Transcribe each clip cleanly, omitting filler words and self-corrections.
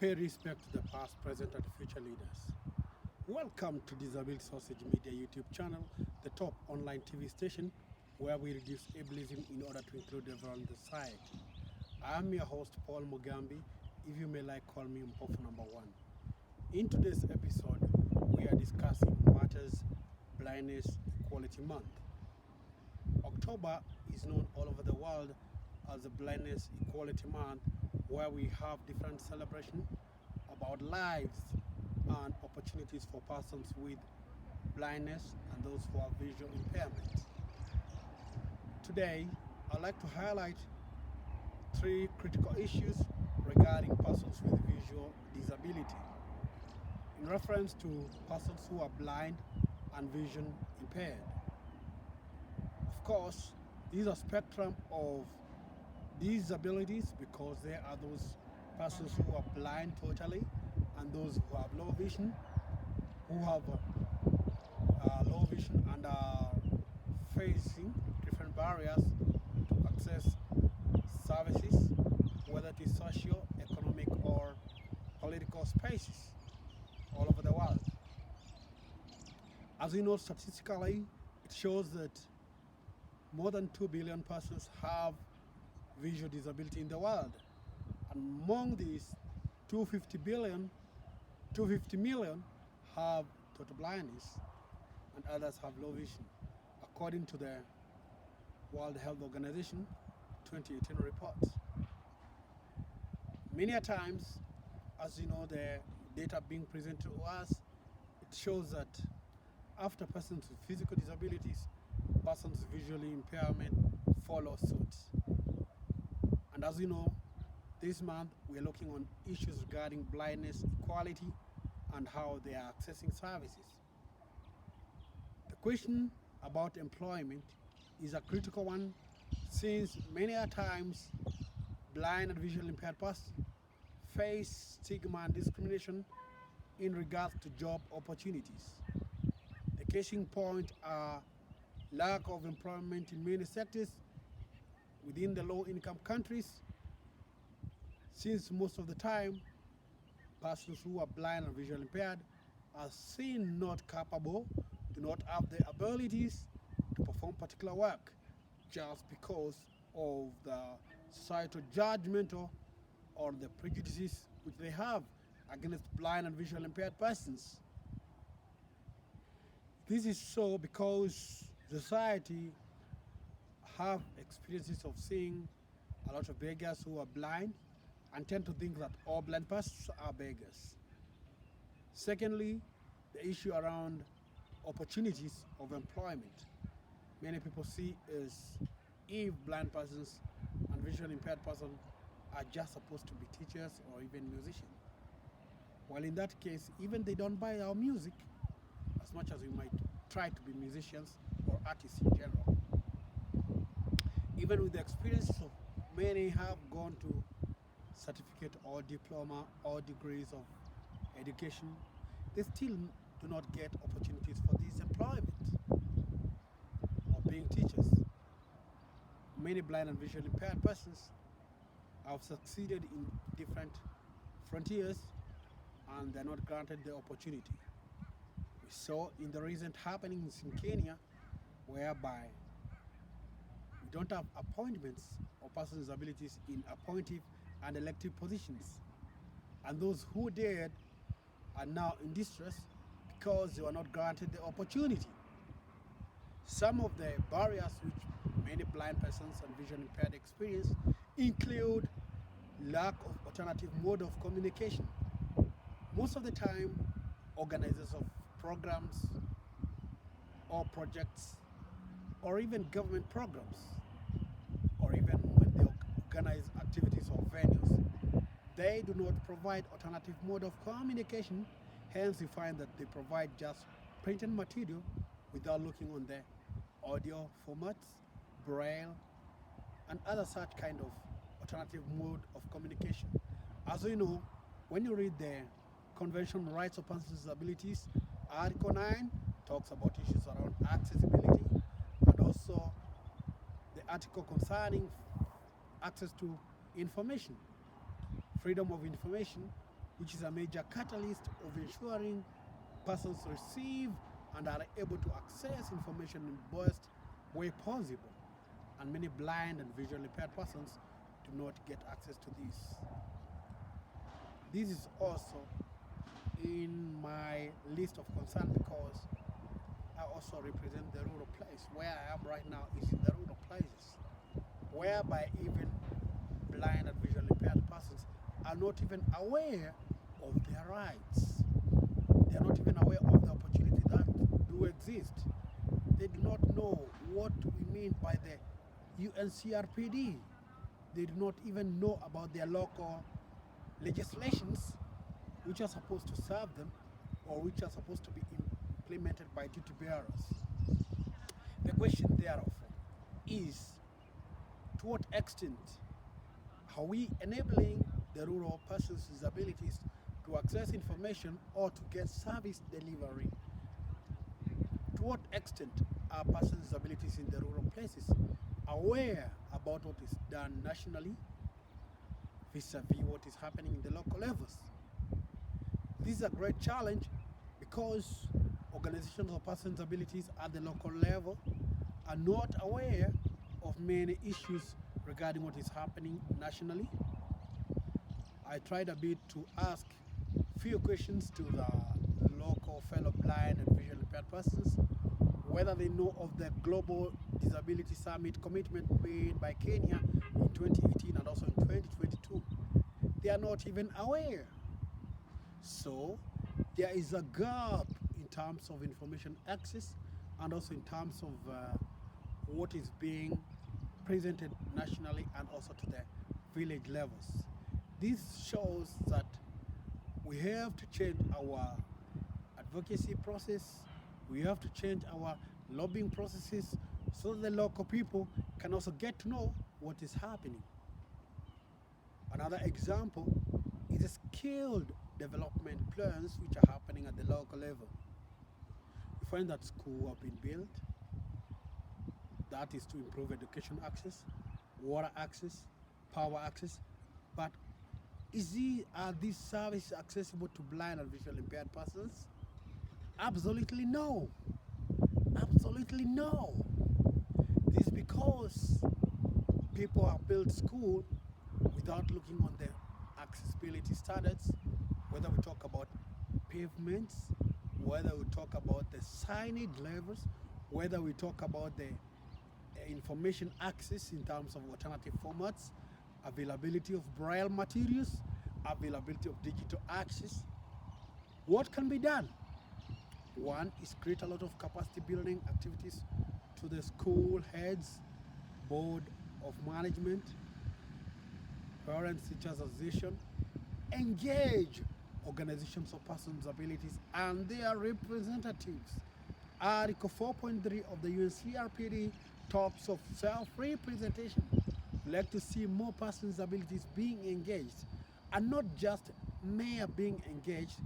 Pay respect to the past, present, and future leaders. Welcome to Disability Sausage Media YouTube channel, the top online TV station where we reduce ableism in order to include everyone in the society. I'm your host, Paul Mugambi. If you may like, call me Mpofu number 1. In today's episode, we are discussing matters Blindness Equality Month. October is known all over the world as the Blindness Equality Month, where we have different celebrations about lives and opportunities for persons with blindness and those who have visual impairment. Today, I'd like to highlight 3 critical issues regarding persons with visual disability in reference to persons who are blind and vision impaired. Of course, these are spectrum of disabilities because there are those persons who are blind totally and those who have low vision, who have low vision and are facing different barriers to access services, whether it is social, economic, or political spaces all over the world. As we know, statistically, it shows that more than 2 billion persons have visual disability in the world. And among these, 250 million have total blindness and others have low vision, according to the World Health Organization 2018 report. Many a times, as you know, the data being presented to us, it shows that after persons with physical disabilities, persons with visual impairment follow suit. And as you know, this month we're looking on issues regarding blindness equality and how they are accessing services. The question about employment is a critical one, since many a times blind and visually impaired persons face stigma and discrimination in regards to job opportunities. The case in point are lack of employment in many sectors within the low-income countries, since most of the time persons who are blind and visually impaired are seen not capable, do not have the abilities to perform particular work just because of the societal judgment or the prejudices which they have against blind and visually impaired persons. This is so because society have experiences of seeing a lot of beggars who are blind and tend to think that all blind persons are beggars. Secondly, the issue around opportunities of employment. Many people see as if blind persons and visually impaired persons are just supposed to be teachers or even musicians. While in that case, even they don't buy our music as much as we might try to be musicians or artists in general. Even with the experience of many have gone to certificate or diploma or degrees of education, they still do not get opportunities for this employment of being teachers. Many blind and visually impaired persons have succeeded in different frontiers and they're not granted the opportunity. We saw in the recent happenings in Kenya, whereby we don't have appointments of persons with disabilities in appointive and elective positions. And those who did are now in distress because they were not granted the opportunity. Some of the barriers which many blind persons and vision impaired experience include lack of alternative mode of communication. Most of the time, organizers of programs or projects or even government programs, or even when they organize activities or venues, they do not provide alternative mode of communication. Hence, you find that they provide just printed material without looking on the audio formats, braille, and other such kind of alternative mode of communication. As we know, when you read the Convention on Rights of Persons with Disabilities, Article 9 talks about issues around accessibility, and also the article concerning access to information, freedom of information, which is a major catalyst of ensuring persons receive and are able to access information in the best way possible. And many blind and visually impaired persons do not get access to this. This is also in my list of concern because I also represent the rural place. Where I am right now is in the rural places, whereby even blind and visually impaired persons are not even aware of their rights. They are not even aware of the opportunity that do exist. They do not know what we mean by the UNCRPD. They do not even know about their local legislations which are supposed to serve them or which are supposed to be implemented by duty bearers. The question thereof is, to what extent are we enabling the rural persons with disabilities to access information or to get service delivery? To what extent are persons with disabilities in the rural places aware about what is done nationally vis-a-vis what is happening in the local levels? This is a great challenge because organizations of persons with disabilities at the local level are not aware of many issues regarding what is happening nationally. I tried a bit to ask few questions to the local fellow blind and visually impaired persons, whether they know of the Global Disability Summit commitment made by Kenya in 2018 and also in 2022. They are not even aware. So there is a gap in terms of information access and also in terms of what is being presented nationally and also to the village levels. This shows that we have to change our advocacy process, we have to change our lobbying processes so that the local people can also get to know what is happening. Another example is the skilled development plans which are happening at the local level. You find that schools have been built, that is to improve education access, water access, power access, but are these services accessible to blind and visually impaired persons? Absolutely no. Absolutely no. This is because people have built school without looking on the accessibility standards, whether we talk about pavements, whether we talk about the signage levels, whether we talk about the information access in terms of alternative formats, availability of braille materials, availability of digital access. What can be done? One is create a lot of capacity building activities to the school heads, board of management, parents teachers association, engage organizations of persons with disabilities and their representatives. Article 4.3 of the UNCRPD talks of self-representation. We like to see more persons with disabilities being engaged, and not just mere being engaged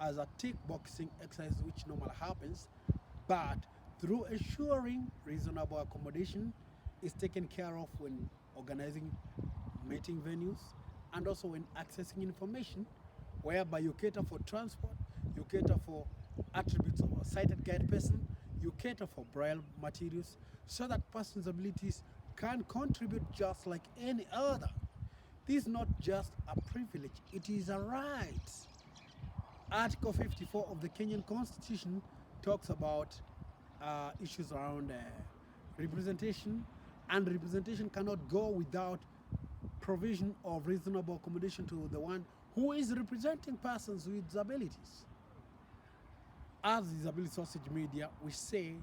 as a tick boxing exercise which normally happens, but through ensuring reasonable accommodation is taken care of when organizing meeting venues and also when accessing information, whereby you cater for transport, you cater for attributes of a sighted guide person, you cater for braille materials so that persons with abilities can contribute just like any other. This is not just a privilege, it is a right. Article 54 of the Kenyan Constitution talks about issues around representation, and representation cannot go without provision of reasonable accommodation to the one who is representing persons with disabilities. As Disability Sausage Media, we say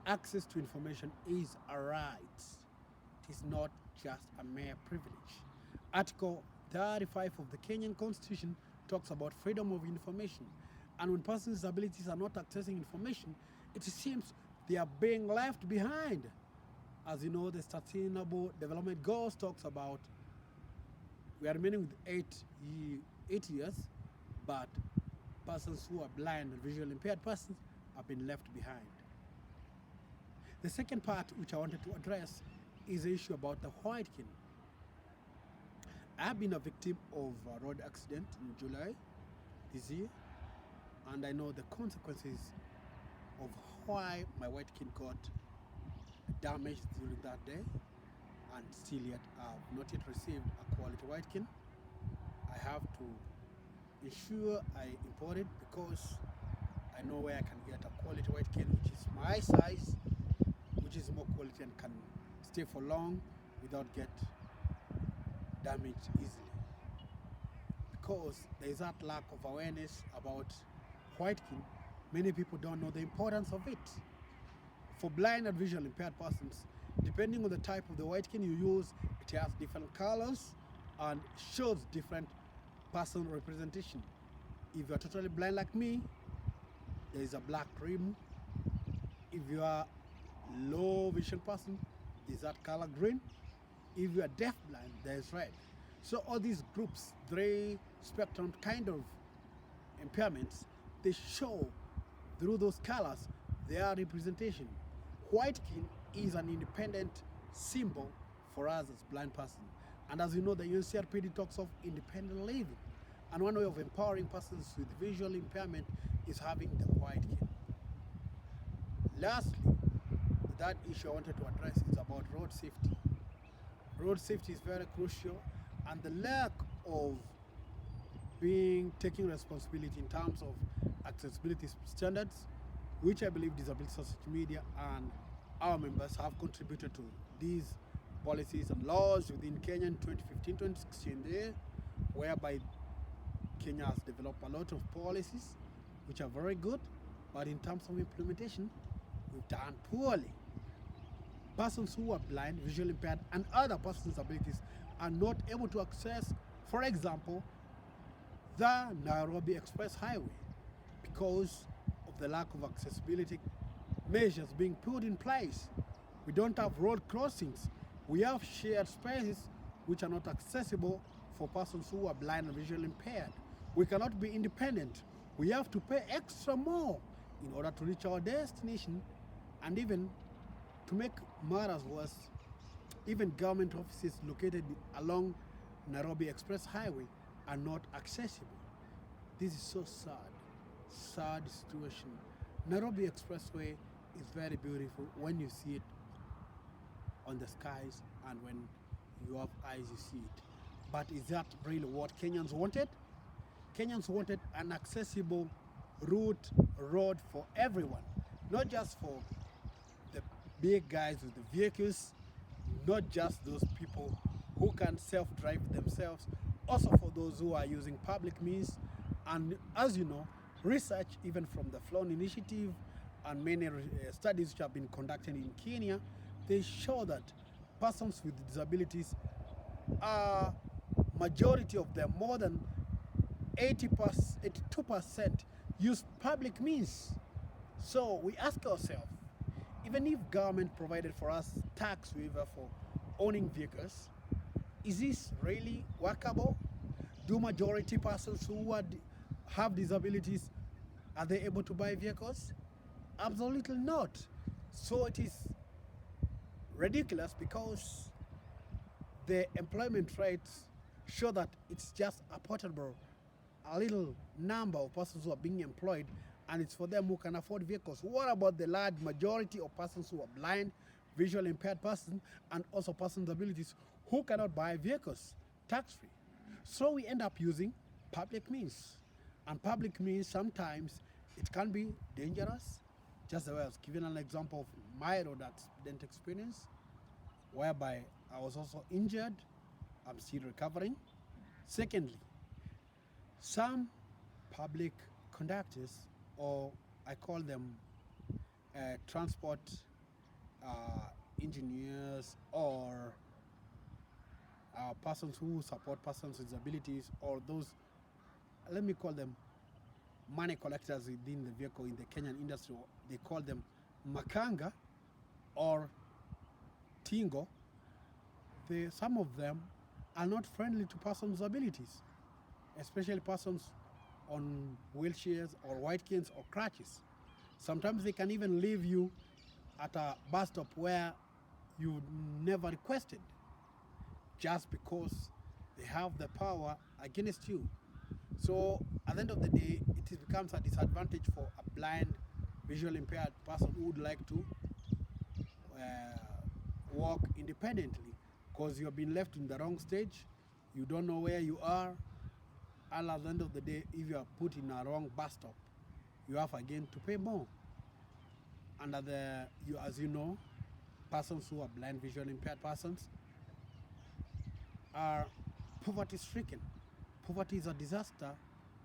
access to information is a right. It is not just a mere privilege. Article 35 of the Kenyan Constitution talks about freedom of information. And when persons with disabilities are not accessing information, it seems they are being left behind. As you know, the Sustainable Development Goals talks about we are remaining with 8 years, but persons who are blind and visually impaired persons have been left behind. The second part which I wanted to address is the issue about the white cane. I have been a victim of a road accident in July this year, and I know the consequences of why my white cane got damaged during that day, and still yet I have not yet received a quality white cane. I have to ensure I import it because I know where I can get a quality white cane which is my size, which is more quality and can stay for long without get damaged easily. Because there is that lack of awareness about white cane, many people don't know the importance of it. For blind and visually impaired persons, depending on the type of the white cane you use, it has different colors and shows different person representation. If you are totally blind like me, there is a black rim. If you are low vision person, is that color green. If you are deaf blind, there is red. So all these groups, three spectrum kind of impairments, they show through those colors their representation. White cane is an independent symbol for us as blind person. And as you know, the UNCRPD talks of independent living. And one way of empowering persons with visual impairment is having the white cane. Lastly, that issue I wanted to address is about road safety. Road safety is very crucial, and the lack of taking responsibility in terms of accessibility standards, which I believe Disability Social Media and our members have contributed to these policies and laws within Kenya in 2015-2016 there, whereby Kenya has developed a lot of policies which are very good, but in terms of implementation, we've done poorly. Persons who are blind, visually impaired, and other persons with disabilities are not able to access, for example, the Nairobi Express Highway because of the lack of accessibility measures being put in place. We don't have road crossings. We have shared spaces which are not accessible for persons who are blind and visually impaired. We cannot be independent. We have to pay extra more in order to reach our destination, and even to make matters worse, even government offices located along Nairobi Express Highway are not accessible. This is so sad situation. Nairobi Expressway is very beautiful when you see it on the skies, and when you have eyes you see it. But is that really what Kenyans wanted? Kenyans wanted an accessible road for everyone, not just for the big guys with the vehicles, not just those people who can self-drive themselves, also for those who are using public means. And as you know, research even from the Flown Initiative and many studies which have been conducted in Kenya, they show that persons with disabilities are, majority of them, more than 82% use public means. So we ask ourselves, even if government provided for us tax waiver for owning vehicles, is this really workable? Do majority persons who have disabilities, are they able to buy vehicles? Absolutely not. So it is ridiculous because the employment rates show that it's just a little number of persons who are being employed, and it's for them who can afford vehicles. What about the large majority of persons who are blind, visually impaired persons, and also persons with abilities who cannot buy vehicles tax-free? So we end up using public means. And public means, sometimes it can be dangerous. Just the way I was giving an example of my road accident experience, whereby I was also injured. I'm still recovering. Secondly, some public conductors, or I call them transport engineers, or persons who support persons with disabilities, or those, let me call them money collectors within the vehicle in the Kenyan industry. They call them makanga or tingo. Some of them are not friendly to persons with disabilities, especially persons on wheelchairs or white canes or crutches. Sometimes they can even leave you at a bus stop where you never requested, just because They have the power against you. So at the end of the day, it becomes a disadvantage for a blind, visually impaired person who would like to walk independently, because you have been left in the wrong stage. You don't know where you are. And at the end of the day, if you are put in a wrong bus stop, you have again to pay more. And as you know, persons who are blind, visually impaired persons are poverty stricken. Poverty is a disaster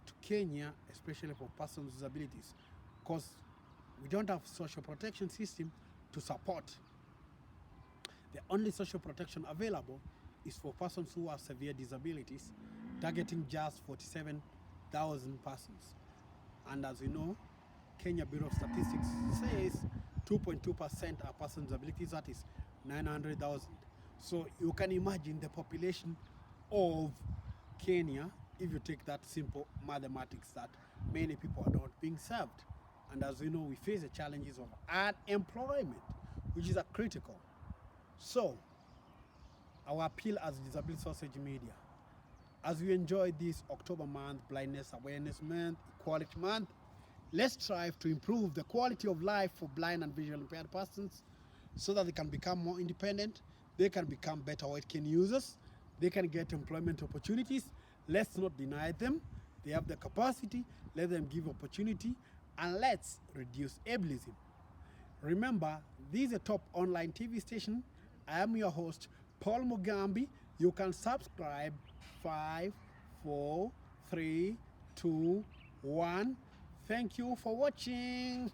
to Kenya, especially for persons with disabilities, because we don't have social protection system to support. The only social protection available is for persons who have severe disabilities, targeting just 47,000 persons. And as you know, Kenya Bureau of Statistics says 2.2% are persons with disabilities, that is 900,000. So you can imagine the population of Kenya if you take that simple mathematics, that many people are not being served. And as we know, we face the challenges of unemployment, which is a critical. So our appeal as Disability Sausage Media, as we enjoy this October month, Blindness Awareness Month, Equality Month, let's strive to improve the quality of life for blind and visually impaired persons so that they can become more independent, they can become better white cane users, they can get employment opportunities. Let's not deny them. They have the capacity, let them give opportunity, and let's reduce ableism. Remember, this is a top online TV station. I am your host, Paul Mugambi. You can subscribe 5, 4, 3, 2, 1. Thank you for watching.